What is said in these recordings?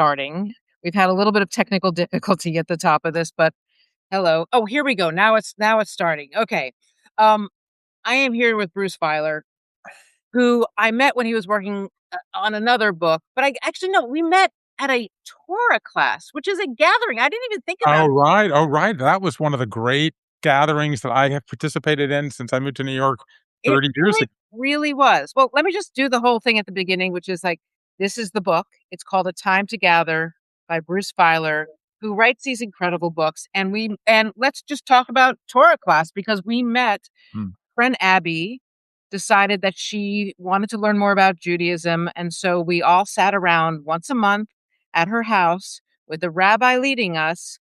starting. We've had a little bit of technical difficulty at the top of this, but hello. Oh, here we go. Now it's starting. Okay. Um, I am here with Bruce Feiler, who I met when he was working on another book, but I actually no, we met at a Torah class, which is a gathering. I didn't even think Oh, about it. right. Oh, right. That was one of the great gatherings that I have participated in since I moved to New York It 30 years really, ago. really was. Well, let me just do the whole thing at the beginning, which is like, this is the book. It's called A Time to Gather by Bruce Feiler, who writes these incredible books. And let's just talk about Torah class because we met Mm. friend Abby decided that she wanted to learn more about Judaism. And so we all sat around once a month at her house with the rabbi leading us,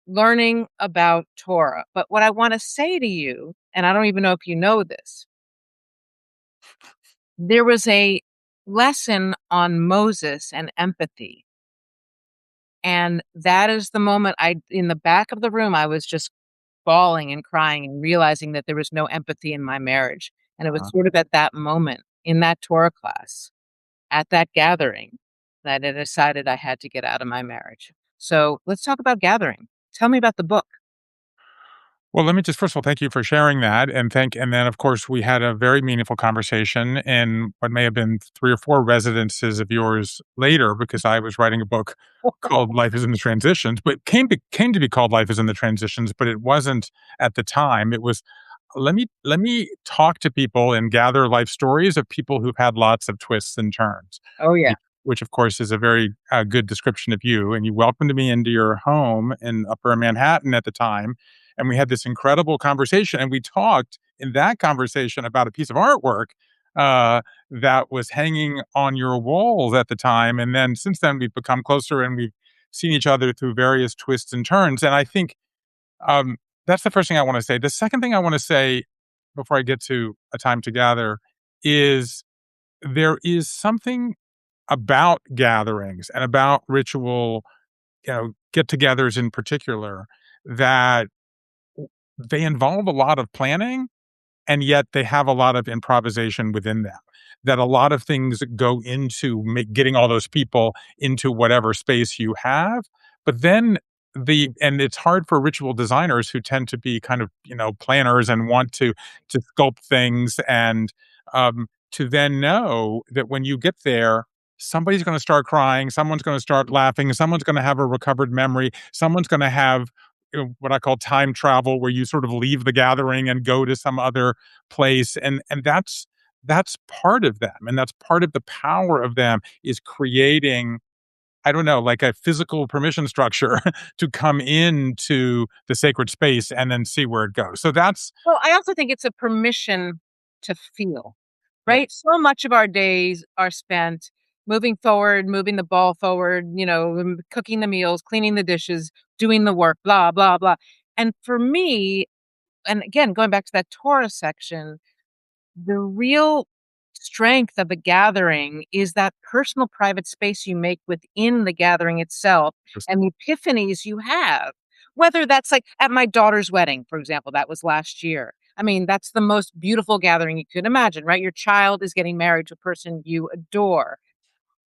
learning about Torah. But what I want to say to you, and I don't even know if you know this, there was a lesson on Moses and empathy. And that is the moment in the back of the room, I was just bawling and crying and realizing that there was no empathy in my marriage. And it was Uh, sort of at that moment in that Torah class, at that gathering, that I decided I had to get out of my marriage. So let's talk about gathering. Tell me about the book. well, let me just first of all thank you for sharing that, and then of course we had a very meaningful conversation in what may have been 3 or 4 residences of yours later, because I was writing a book called Life is in the Transitions, but came to be called Life is in the Transitions, but it wasn't at the time. It was let me talk to people and gather life stories of people who've had lots of twists and turns, Oh, yeah. which of course is a very good description of you. And you welcomed me into your home in Upper Manhattan at the time, and we had this incredible conversation. And we talked in that conversation about a piece of artwork uh, that was hanging on your walls at the time. And then since then, we've become closer and we've seen each other through various twists and turns. And I think um, that's the first thing I want to say. The second thing I want to say before I get to A Time to Gather is there is something about gatherings and about ritual, get-togethers in particular, that they involve a lot of planning, and yet they have a lot of improvisation within them. That a lot of things go into getting all those people into whatever space you have, but then and it's hard for ritual designers who tend to be kind of planners and want to sculpt things and to then know that when you get there, somebody's going to start crying, someone's going to start laughing, someone's going to have a recovered memory, someone's going to have what I call time travel, where you sort of leave the gathering and go to some other place, and that's part of them, and that's part of the power of them, is creating, I don't know, like a physical permission structure to come into the sacred space and then see where it goes. So that's Well, I also think it's a permission to feel, yeah. right? So much of our days are spent moving forward, moving the ball forward, cooking the meals, cleaning the dishes, doing the work, blah, blah, blah. And for me, and again, going back to that Torah section, the real strength of a gathering is that personal private space you make within the gathering itself and the epiphanies you have. Whether that's like at my daughter's wedding, for example, that was last year. I mean, that's the most beautiful gathering you could imagine, right? Your child is getting married to a person you adore.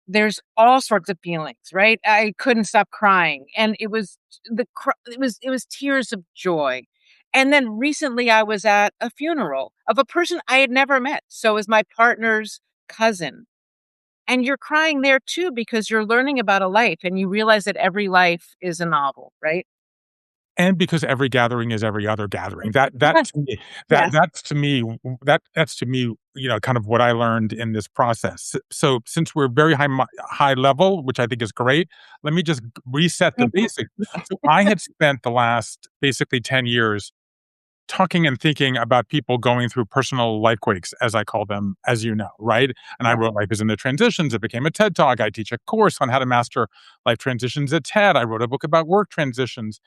There's all sorts of feelings, right? I couldn't stop crying, and it was tears of joy. And then recently I was at a funeral of a person I had never met. So is my partner's cousin. And you're crying there too because you're learning about a life and you realize that every life is a novel, right? And because every gathering is every other gathering. That Yes. to me Yes. that's to me that's to me, kind of what I learned in this process. So since we're very high level, which I think is great, let me just reset the basics. So I had spent the last basically 10 years talking and thinking about people going through personal life quakes, as I call them, as you know, right? And I Yeah. wrote Life is in the Transitions. It became a TED Talk. I teach a course on how to master life transitions at TED. I wrote a book about work transitions.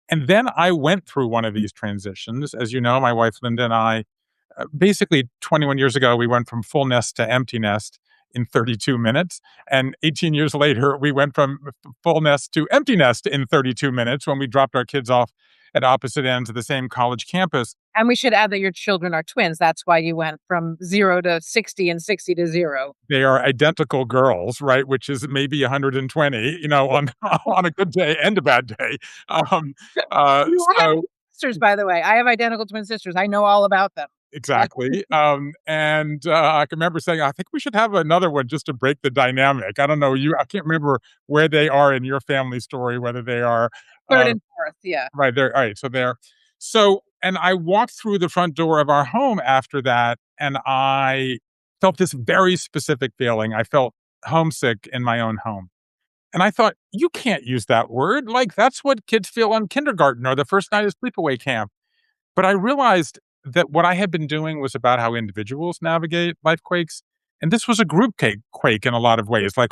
And then I went through one of these transitions. As you know, my wife Linda and I, basically 21 years ago, we went from full nest to empty nest in 32 minutes. And 18 years later, we went from full nest to empty nest in 32 minutes when we dropped our kids off at opposite ends of the same college campus. And we should add that your children are twins. That's why you went from 0 to 60 and 60 to 0. They are identical girls, right? Which is maybe 120, on on a good day and a bad day. Um, You have so sisters, by the way. I have identical twin sisters. I know all about them. That's exactly. And I can remember saying, I think we should have another one just to break the dynamic. I don't know. I can't remember where they are in your family story, whether they are 3rd uh, and 4th, yeah. right there. All right. So there. So, and I walked through the front door of our home after that, and I felt this very specific feeling. I felt homesick in my own home. And I thought, you can't use that word. Like, that's what kids feel on kindergarten or the first night of sleepaway camp. But I realized that what I had been doing was about how individuals navigate life quakes. And this was a group quake in a lot of ways. Like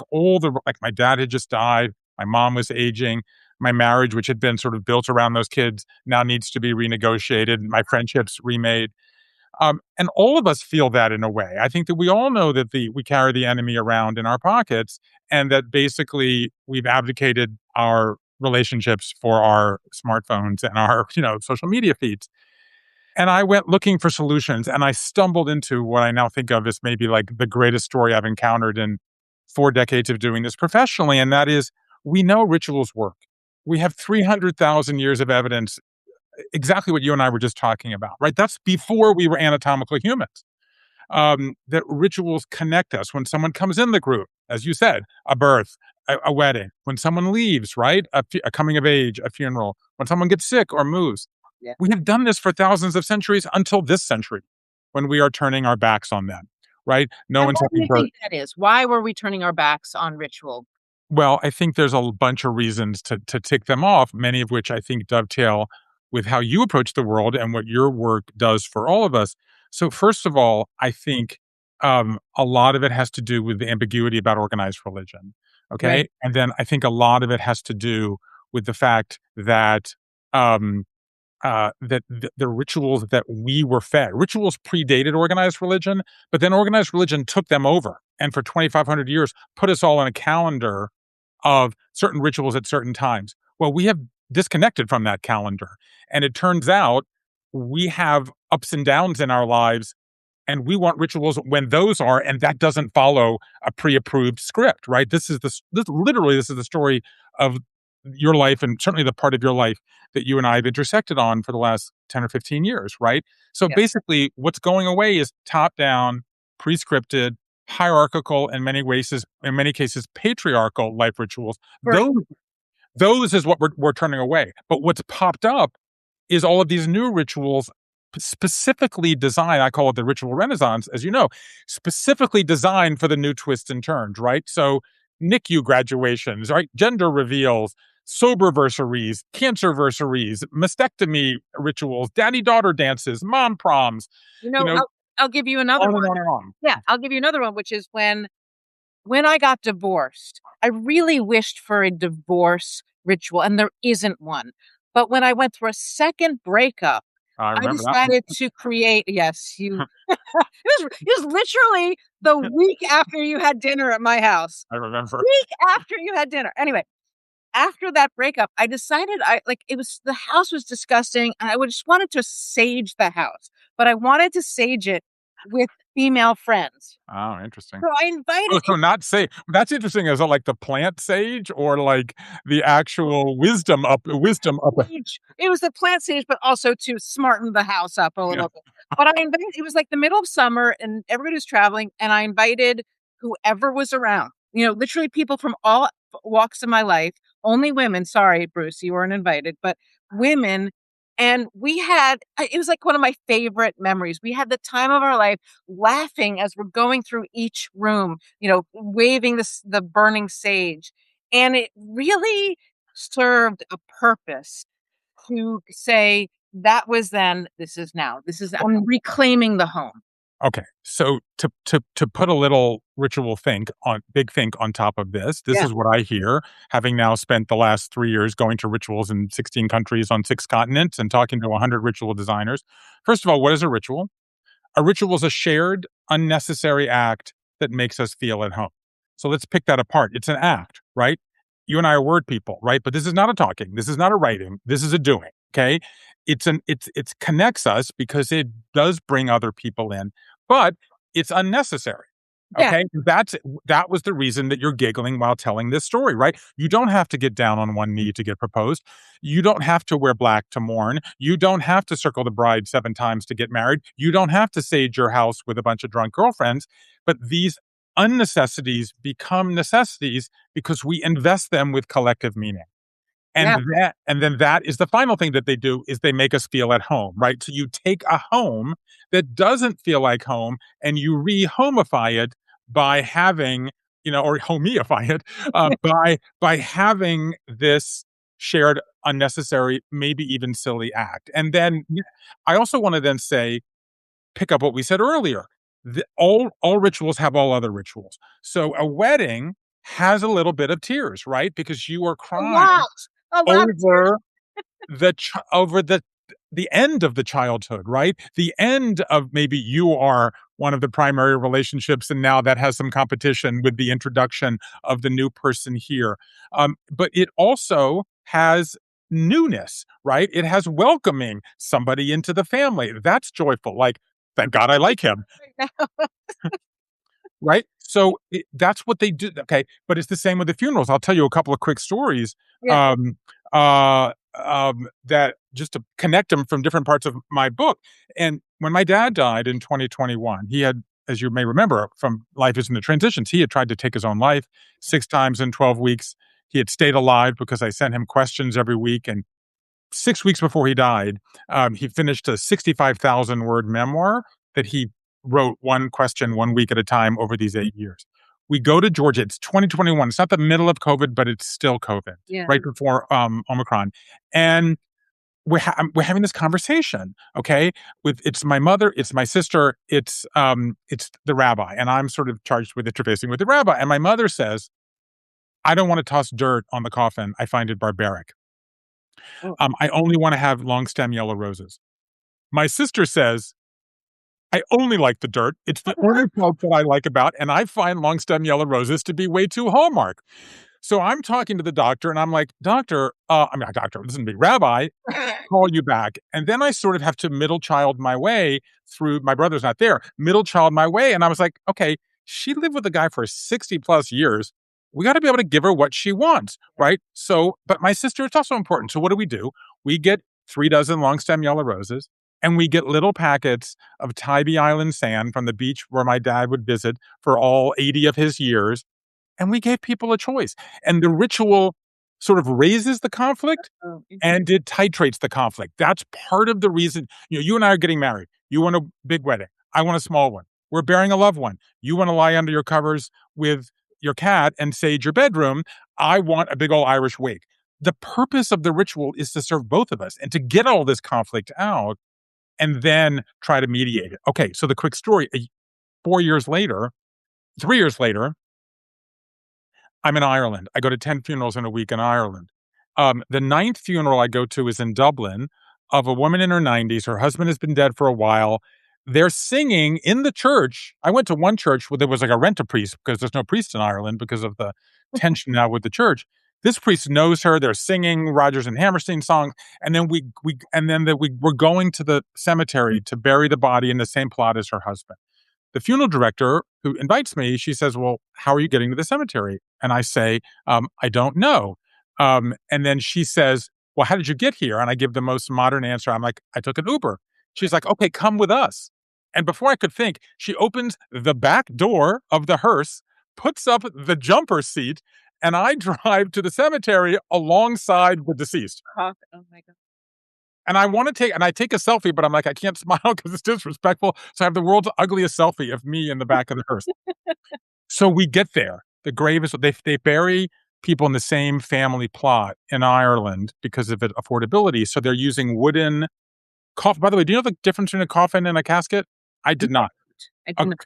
my dad had just died, my mom was aging, my marriage, which had been sort of built around those kids, now needs to be renegotiated, my friendships remade. And all of us feel that in a way. I think that we all know that we carry the enemy around in our pockets, and that basically we've abdicated our relationships for our smartphones and our social media feeds. And I went looking for solutions, and I stumbled into what I now think of as maybe like the greatest story I've encountered in 4 decades of doing this professionally, and that is, we know rituals work. We have 300,000 years of evidence, exactly what you and I were just talking about, right? That's before we were anatomically humans. That rituals connect us when someone comes in the group, as you said, a birth, a wedding, when someone leaves, right? A coming of age, a funeral, when someone gets sick or moves. Yeah. We have done this for thousands of centuries until this century when we are turning our backs on them, right? No And one's what do having you birth. think that is? Why were we turning our backs on ritual? Well, I think there's a bunch of reasons to tick them off, many of which I think dovetail with how you approach the world and what your work does for all of us. So, first of all, I think a lot of it has to do with the ambiguity about organized religion. Right. Okay. And then I think a lot of it has to do with the fact that um, the rituals that we were fed. Rituals predated organized religion, but then organized religion took them over. And for 2,500 years, put us all on a calendar of certain rituals at certain times. Well, we have disconnected from that calendar. And it turns out we have ups and downs in our lives, and we want rituals when those are, and that doesn't follow a pre-approved script, right? This is the story of your life, and certainly the part of your life that you and I have intersected on for the last 10 or 15 years, right? So Yeah. basically, what's going away is top down, pre-scripted, hierarchical, in many cases, patriarchal life rituals. Right. Those is what we're turning away. But what's popped up is all of these new rituals specifically designed. I call it the ritual renaissance, as you know, specifically designed for the new twists and turns, right? So NICU graduations, right? Gender reveals, soberversaries, cancerversaries, mastectomy rituals, daddy-daughter dances, mom proms, You you know, know, I'll give you another on and one. on and on. Yeah, I'll give you another one, which is when I got divorced, I really wished for a divorce ritual, and there isn't one. But when I went through a second breakup, I I remember that one. decided to create yes, you it was literally the week after you had dinner at my house. I remember. Week after you had dinner. Anyway, after that breakup, I decided it was the house was disgusting, and I would just wanted to sage the house, but I wanted to sage it with female friends. Oh, interesting. So I Oh, invited so not sage. That's interesting. Is it like the plant sage or like the actual wisdom up? sage. It was the plant sage, but also to smarten the house up a Yeah. little bit. But I invited it was like the middle of summer and everybody was traveling, and I invited whoever was around. Literally people from all walks of my life, only women. Sorry, Bruce, you weren't invited, but women. And it was like one of my favorite memories. We had the time of our life laughing as we're going through each room, waving the burning sage. And it really served a purpose to say that was then, this is now. I'm reclaiming the home. Okay. So to put a little big think on top of this Yeah. is what I hear, having now spent the last 3 years going to rituals in 16 countries on 6 continents and talking to 100 ritual designers. First of all, what is a ritual? A ritual is a shared, unnecessary act that makes us feel at home. So let's pick that apart. It's an act, right? You and I are word people, right? But this is not a talking. This is not a writing. This is a doing. okay? It's connects us because it does bring other people in, but it's unnecessary. Yeah. Okay? That was the reason that you're giggling while telling this story, right? You don't have to get down on one knee to get proposed. You don't have to wear black to mourn. You don't have to circle the bride 7 times to get married. You don't have to sage your house with a bunch of drunk girlfriends, but these unnecessities become necessities because we invest them with collective meaning. Yeah. And then that is the final thing that they do is they make us feel at home, right? So you take a home that doesn't feel like home and you rehomify it by having, or homeify it, by having this shared unnecessary, maybe even silly act. And then I also want to then say, pick up what we said earlier. All rituals have all other rituals. So a wedding has a little bit of tears, right? Because you are A crying lot. A lot of tears. over the end of the childhood, right? The end of maybe you are one of the primary relationships, and now that has some competition with the introduction of the new person here. But it also has newness, right? It has welcoming somebody into the family. That's joyful. Like, thank God I like him. Right now. Right? So that's what they do. Okay, but it's the same with the funerals. I'll tell you a couple of quick stories, Yeah. um, that just to connect them from different parts of my book. And when my dad died in 2021, he had, as you may remember from Life is in the Transitions, he had tried to take his own life 6 times in 12 weeks. He had stayed alive because I sent him questions every week. And 6 weeks before he died, he finished a 65,000 word memoir that he wrote one question 1 week at a time over these 8 years. We go to Georgia. It's 2021. It's not the middle of COVID, but it's still COVID, Yeah. right before Omicron. And we're having this conversation, okay? With it's my mother, it's my sister, it's the rabbi, and I'm sort of charged with interfacing with the rabbi. And my mother says, "I don't want to toss dirt on the coffin. I find it barbaric. Oh. I only want to have long stem yellow roses." My sister says, "I only like the dirt. It's the only part that I like about, and I find long stem yellow roses to be way too Hallmark." So I'm talking to the doctor, and I'm like, "Doctor, I mean, not doctor, listen to me, Rabbi, call you back." And then I sort of have to middle child my way through my brother's not there, middle child my way. And I was like, okay, she lived with a guy for 60 plus years. We got to be able to give her what she wants, right? So, but my sister, it's also important. So, what do? We get 3 dozen long stem yellow roses and we get little packets of Tybee Island sand from the beach where my dad would visit for all 80 of his years. And we gave people a choice. And the ritual sort of raises the conflict Oh, and it titrates the conflict. That's part of the reason, you and I are getting married. You want a big wedding. I want a small one. We're burying a loved one. You want to lie under your covers with your cat and sage your bedroom. I want a big old Irish wake. The purpose of the ritual is to serve both of us and to get all this conflict out and then try to mediate it. Okay, so the quick story 4 years later, 3 years later, I'm in Ireland. I go to 10 funerals in a week in Ireland. The ninth funeral I go to is in Dublin of a woman in her 90s. Her husband has been dead for a while. They're singing in the church. I went to one church where there was like a rent a priest because there's no priest in Ireland because of the tension now with the church. This priest knows her. They're singing Rodgers and Hammerstein songs, and then we're going to the cemetery to bury the body in the same plot as her husband. The funeral director who invites me, she says, "Well, how are you getting to the cemetery?" And I say, "I don't know." And then she says, "Well, how did you get here?" And I give the most modern answer. I'm like, "I took an Uber." She's like, "Okay, come with us." And before I could think, she opens the back door of the hearse, puts up the jumper seat, and I drive to the cemetery alongside the deceased. oh my God. And I take a selfie, but I'm like, I can't smile because it's disrespectful. So I have the world's ugliest selfie of me in the back of the hearse. So we get there. The grave is they bury people in the same family plot in Ireland because of it affordability. So they're using wooden coffin. By the way, do you know the difference between a coffin and a casket? I did not. I A didn't.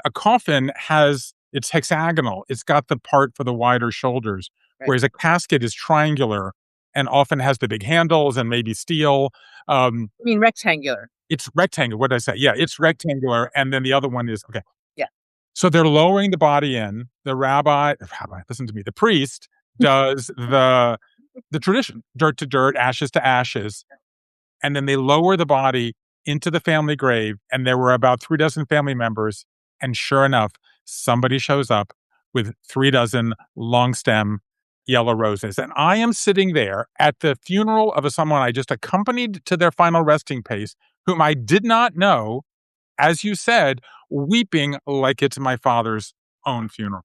a coffin has it's hexagonal. It's got the part for the wider shoulders, Right. whereas a casket is triangular and often has the big handles and maybe steel. Um, I mean, rectangular. it's rectangular. What did I say? Yeah, it's rectangular, and then the other one is okay. Yeah. So they're lowering the body in. The rabbi, listen to me. The priest does the the tradition, dirt to dirt, ashes to ashes, and then they lower the body into the family grave, and there were about 3 dozen family members, and sure enough, somebody shows up with 3 dozen long stem yellow roses, and I am sitting there at the funeral of a someone I just accompanied to their final resting place, whom I did not know, as you said, weeping like it's my father's own funeral.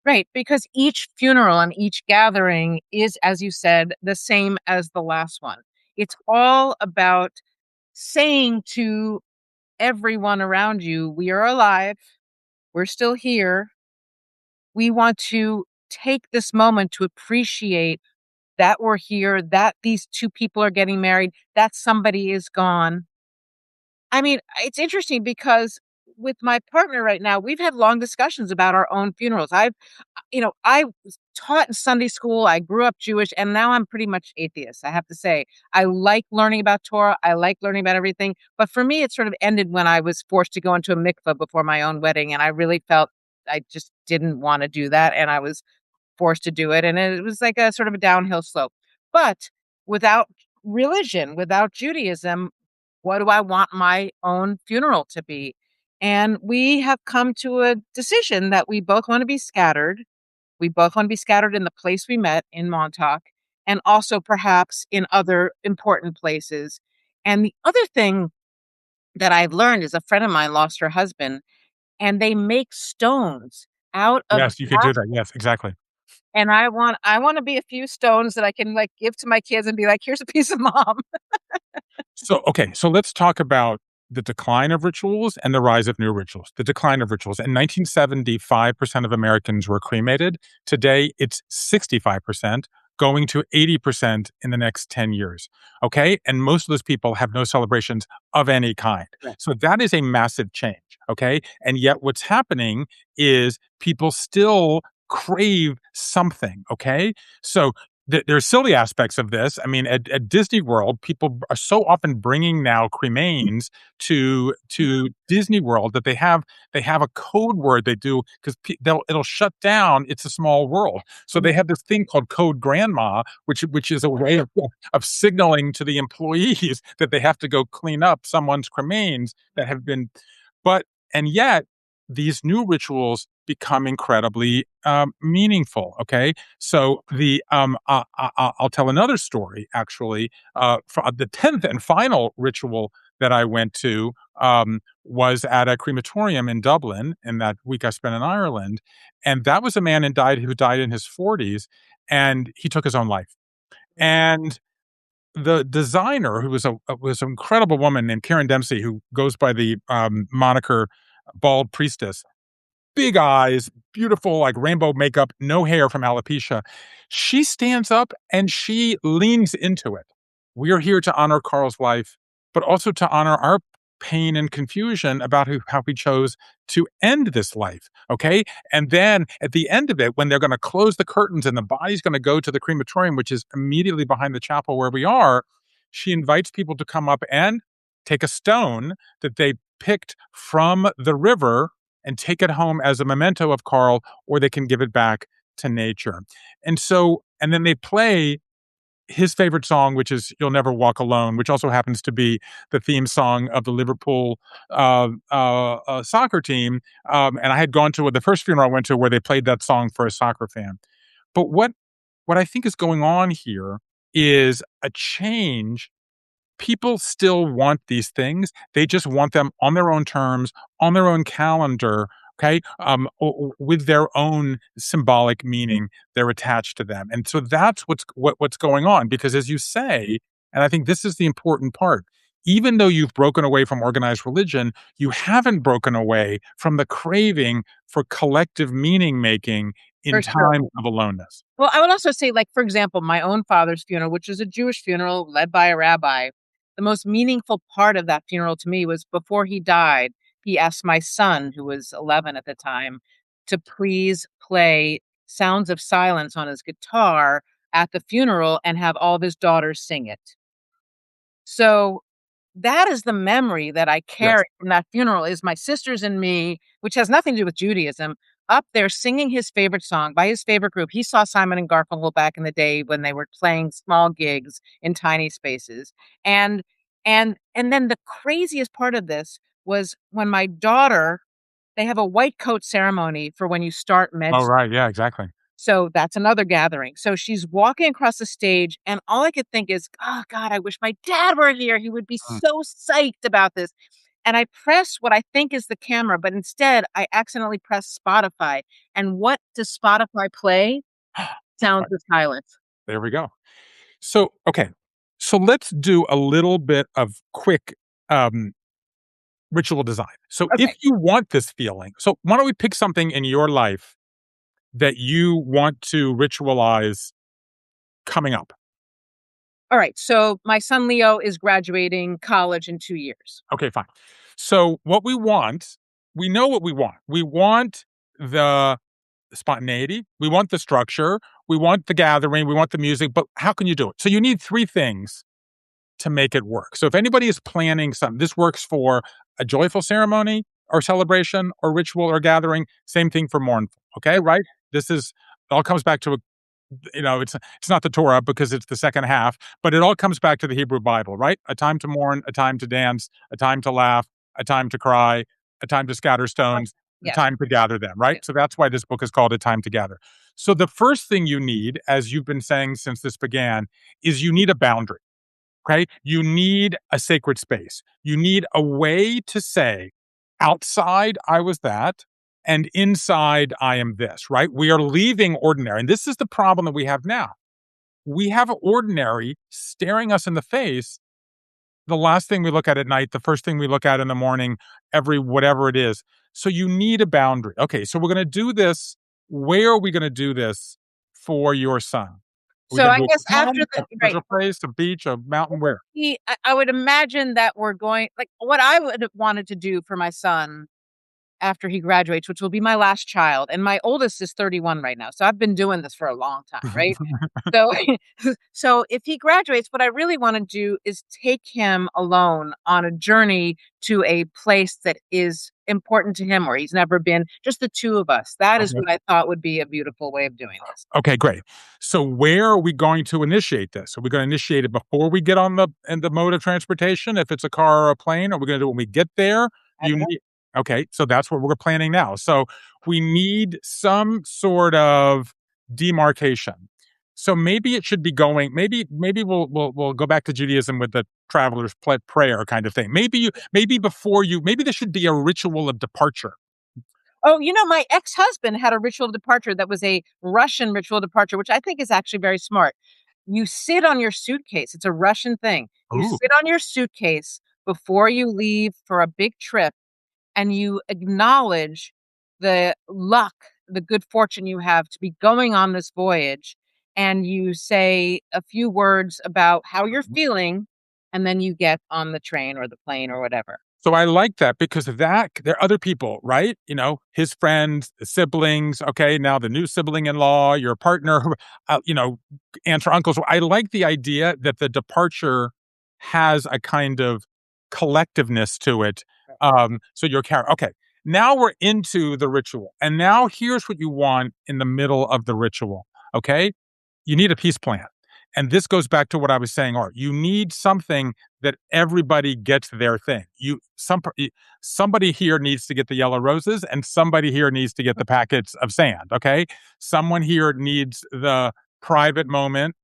Right, because each funeral and each gathering is, as you said, the same as the last one. It's all about saying to everyone around you, "We are alive. We're still here. We want to take this moment to appreciate that we're here, that these 2 people are getting married, that somebody is gone." I mean, it's interesting because with my partner right now, we've had long discussions about our own funerals. I was taught in Sunday school, I grew up Jewish, and now I'm pretty much atheist, I have to say. I like learning about Torah, I like learning about everything, but for me, it sort of ended when I was forced to go into a mikveh before my own wedding, and I really felt I just didn't wanna do that, and I was forced to do it, and it was like a sort of a downhill slope. But without religion, without Judaism, what do I want my own funeral to be? And we have come to a decision that we both wanna be scattered. We both wanna be scattered in the place we met in Montauk, and also perhaps in other important places. And the other thing that I've learned is a friend of mine lost her husband, and they make stones out of Yes, you could do that. Yes, exactly. and I wanna be a few stones that I can, like, give to my kids and be like, "Here's a piece of mom." So, okay, so let's talk about the decline of rituals and the rise of new rituals. The decline of rituals. In 1970, 5% of Americans were cremated. Today, it's 65%, going to 80% in the next 10 years. Okay. And most of those people have no celebrations of any kind. Right. So that is a massive change. Okay. And yet, what's happening is people still crave something. Okay. So there are silly aspects of this. I mean, at Disney World, people are so often bringing now cremains to Disney World that they have a code word they do because it'll shut down. It's a small world, so they have this thing called Code Grandma, which is a way of signaling to the employees that they have to go clean up someone's cremains that have been, but and yet these new rituals become incredibly meaningful. Okay, so I'll tell another story actually. For the 10th and final ritual that I went to was at a crematorium in Dublin. In that week I spent in Ireland, and that was a man who died in his 40s, and he took his own life. And the designer, who was an incredible woman named Karen Dempsey, who goes by the moniker Bald Priestess, big eyes, beautiful, like rainbow makeup, no hair from alopecia. She stands up and she leans into it. We are here to honor Carl's life, but also to honor our pain and confusion about how he chose to end this life. Okay. And then at the end of it, when they're going to close the curtains and the body's going to go to the crematorium, which is immediately behind the chapel where we are, she invites people to come up and take a stone that they picked from the river and take it home as a memento of Carl, or they can give it back to nature. And then they play his favorite song, which is "You'll Never Walk Alone," which also happens to be the theme song of the Liverpool soccer team. And I had gone to the first funeral I went to where they played that song for a soccer fan. But what I think is going on here is a change. People still want these things. They just want them on their own terms, on their own calendar, okay? With their own symbolic meaning they're attached to them. And so that's what's going on because as you say, and I think this is the important part, even though you've broken away from organized religion, you haven't broken away from the craving for collective meaning making in For sure. time of aloneness. Well, I would also say, like, for example, my own father's funeral, which is a Jewish funeral led by a rabbi, the most meaningful part of that funeral to me was before he died, he asked my son, who was 11 at the time, to please play Sounds of Silence on his guitar at the funeral and have all of his daughters sing it. So that is the memory that I Yes. carry from that funeral is my sisters and me, which has nothing to do with Judaism, up there singing his favorite song by his favorite group. He saw Simon and Garfunkel back in the day when they were playing small gigs in tiny spaces. And and then the craziest part of this was when my daughter, they have a white coat ceremony for when you start med Oh, school. right. Yeah, exactly. So that's another gathering. So she's walking across the stage, and all I could think is, "Oh god, I wish my dad were here. He would be Mm. so psyched about this." And I press what I think is the camera, but instead I accidentally press Spotify. And what does Spotify play? Sounds Right. of Silence. There we go. So, okay. So let's do a little bit of quick um, ritual design. So, if Okay. you want this feeling, so why don't we pick something in your life that you want to ritualize coming up? All right. So my son Leo is graduating college in 2 years. Okay, fine. So, what we want, we know what we want. We want the spontaneity, we want the structure, we want the gathering, we want the music, but how can you do it? So, you need three things to make it work. So if anybody is planning something, this works for a joyful ceremony or celebration or ritual or gathering. Same thing for mournful. Okay, right? This is all comes back to a it's not the Torah because it's the second half, but it all comes back to the Hebrew Bible, right? A time to mourn, a time to dance, a time to laugh, a time to cry, a time to scatter Oh, stones, a yes. time to gather them, right? Yeah. So that's why this book is called A Time to Gather. So the first thing you need, as you've been saying since this began, is you need a boundary. Okay. You need a sacred space. You need a way to say, outside, I was that, and inside, I am this, right? We are leaving ordinary. And this is the problem that we have now. We have ordinary staring us in the face. The last thing we look at night, the first thing we look at in the morning, every whatever it is. So you need a boundary. Okay. So we're going to do this. Where are we going to do this for your son? Are we So going to I do guess it at after home, the a right. special place, a beach, a mountain? Where? I would imagine that we're going like what I would have wanted to do for my son after he graduates, which will be my last child, and my oldest is 31 right now, so I've been doing this for a long time, right? So so if he graduates, what I really wanna do is take him alone on a journey to a place that is important to him where he's never been, just the 2 of us. That is Okay. what I thought would be a beautiful way of doing this. Okay, great. So where are we going to initiate this? Are we going to initiate it before we get on the mode of transportation? If it's a car or a plane, are we going to do it when we get there? I You don't know. need Okay, so that's what we're planning now. So we need some sort of demarcation. So maybe it should be going. Maybe we'll go back to Judaism with the traveler's prayer kind of thing. Maybe before you maybe there should be a ritual of departure. Oh, my ex-husband had a ritual departure that was a Russian ritual departure, which I think is actually very smart. You sit on your suitcase. It's a Russian thing. You Ooh. sit on your suitcase before you leave for a big trip and you acknowledge the luck, the good fortune you have to be going on this voyage. And you say a few words about how you're feeling, and then you get on the train or the plane or whatever. So I like that because of that there are other people, right? His friends, the siblings, okay, now the new sibling-in-law, your partner, aunts or uncles. I like the idea that the departure has a kind of collectiveness to it. So your character. Okay, now we're into the ritual, and now here's what you want in the middle of the ritual. Okay, you need a peace plan. And this goes back to what I was saying, Art. You need something that everybody gets their thing. Somebody here needs to get the yellow roses, and somebody here needs to get the packets of sand. Okay, someone here needs the private moment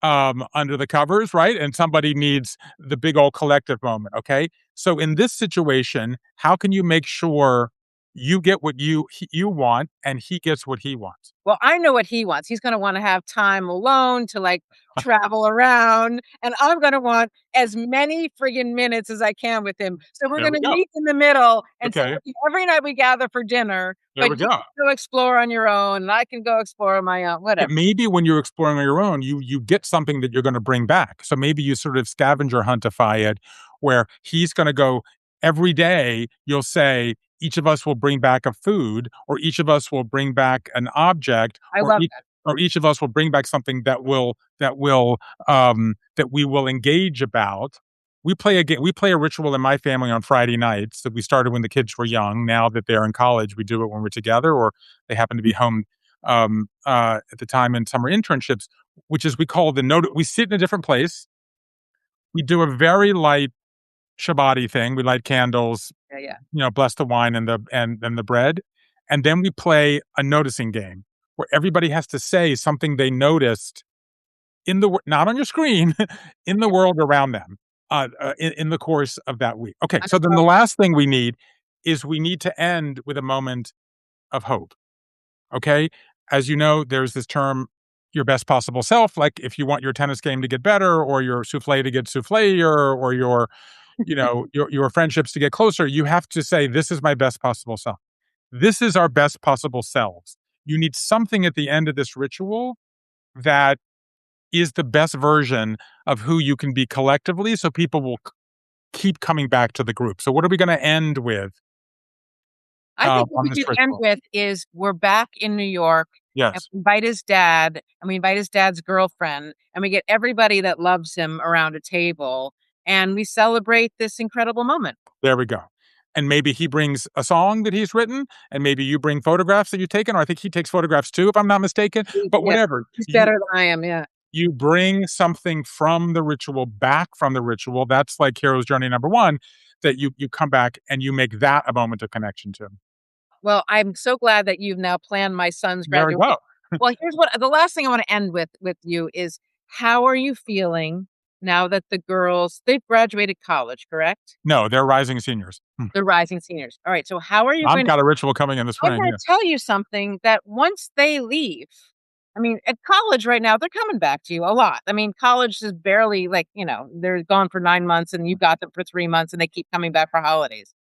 under the covers, right? And somebody needs the big old collective moment. Okay, so in this situation, how can you make sure you get what you want, and he gets what he wants? Well, I know what he wants. He's gonna wanna have time alone to, like, travel around, and I'm gonna want as many friggin' minutes as I can with him. So we're There we gonna go. meet in the middle and say, Okay, "Okay, every night we gather for dinner, there but we you go. can go explore on your own, and I can go explore on my own," Yeah, whatever. maybe when you're exploring on your own, you get something that you're gonna bring back. So maybe you sort of scavenger huntify it, where he's gonna go every day, you'll say, each of us will bring back a food, or each of us will bring back an object, I love that. or each of us will bring back something that we will engage about. we play a ritual in my family on Friday nights that we started when the kids were young. Now that they're in college, we do it when we're together or they happen to be home, at the time in summer internships, which is we call the note we sit in a different place. We do a very light Shabbat thing. We light candles, Yeah, yeah. bless the wine and the bread, and then we play a noticing game where everybody has to say something they noticed not on your screen, in the world around them, in the course of that week. Okay, I so then the know. last thing we need is we need to end with a moment of hope. Okay, as you know, there's this term, your best possible self. Like if you want your tennis game to get better, or your souffle to get souffle, or your your friendships to get closer, you have to say, "This is my best possible self." This is our best possible selves. You need something at the end of this ritual that is the best version of who you can be collectively so people will keep coming back to the group. So what are we going to end with I think what on we this could end ritual? with is we're back in New York, and Yes, we invite his dad, and we invite his dad's girlfriend, and we get everybody that loves him around a table, and we celebrate this incredible moment. there we go. And maybe he brings a song that he's written, and maybe you bring photographs that you've taken, or I think he takes photographs too, if I'm not mistaken. But Yeah, whatever, he's better than I am, yeah. you bring something from the ritual back from the ritual. That's like hero's journey number one. That you come back and you make that a moment of connection to. Well, I'm so glad that you've now planned my son's There we graduation. go. Well, here's what the last thing I wanna end with you is, how are you feeling now that the girls they've graduated college, correct? No, they're rising seniors. The rising seniors. Alright, so how are you I've going to got a ritual coming in the I'm spring. gonna Yeah, tell you something that once they leave, I mean, at college right now, they're coming back to you a lot. I mean, college is barely like, they're gone for 9 months and you got them for 3 months and they keep coming back for holidays.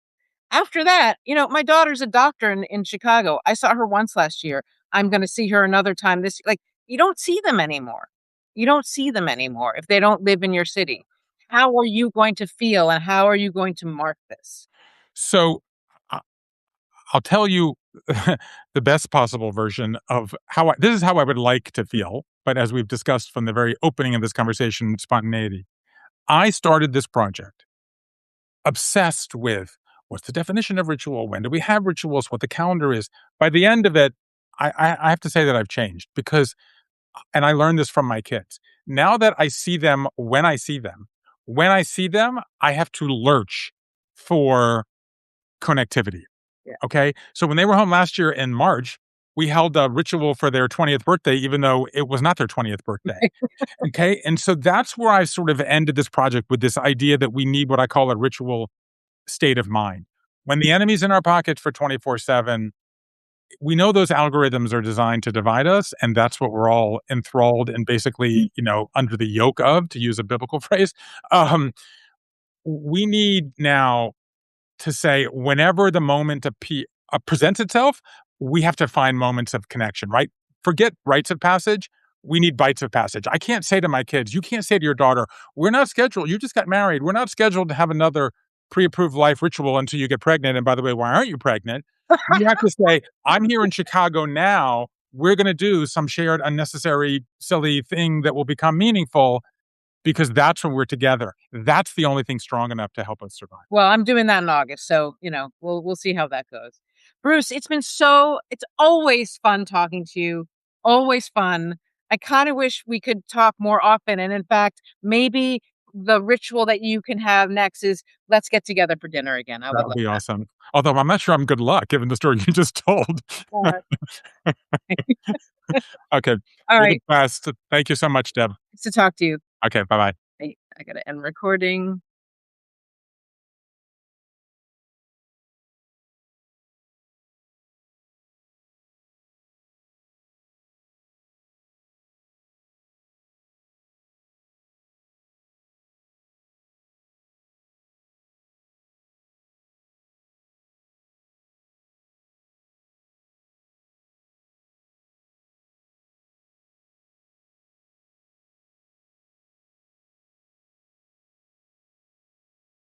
After that, my daughter's a doctor in Chicago. I saw her once last year. I'm gonna see her another time this like, you don't see them anymore. You don't see them anymore if they don't live in your city. How are you going to feel and how are you going to mark this? so I- I'll tell you the best possible version of this is how I would like to feel. But as we've discussed from the very opening of this conversation, spontaneity. I started this project obsessed with what's the definition of ritual? When do we have rituals? What the calendar is. By the end of it, I have to say that I've changed because, and I learned this from my kids. Now that I see them when I see them, I have to lurch for connectivity. Yeah. Okay. So when they were home last year in March, we held a ritual for their 20th birthday, even though it was not their 20th birthday. Okay. And so that's where I sort of ended this project with this idea that we need what I call a ritual state of mind. When the enemy's in our pocket for 24/7, we know those algorithms are designed to divide us. And that's what we're all enthralled and basically, under the yoke of, to use a biblical phrase. Um, we need now to say whenever the moment presents itself, we have to find moments of connection, right? Forget rites of passage. We need bites of passage. I can't say to my kids, you can't say to your daughter, we're not scheduled. You just got married. We're not scheduled to have another pre approved life ritual until you get pregnant. And by the way, why aren't you pregnant? You have to say, I'm here in Chicago now. We're going to do some shared, unnecessary, silly thing that will become meaningful because that's when we're together. That's the only thing strong enough to help us survive. Well, I'm doing that in August, so, we'll see how that goes. Bruce, it's always fun talking to you, always fun. I kinda wish we could talk more often, and in fact, maybe the ritual that you can have next is let's get together for dinner again. I That would would love be awesome. Although I'm not sure I'm good luck given the story you just told. that. Okay. All You're the right, best. Thank you so much, Deb. nice to talk to you. Okay, bye-bye. I gotta end recording.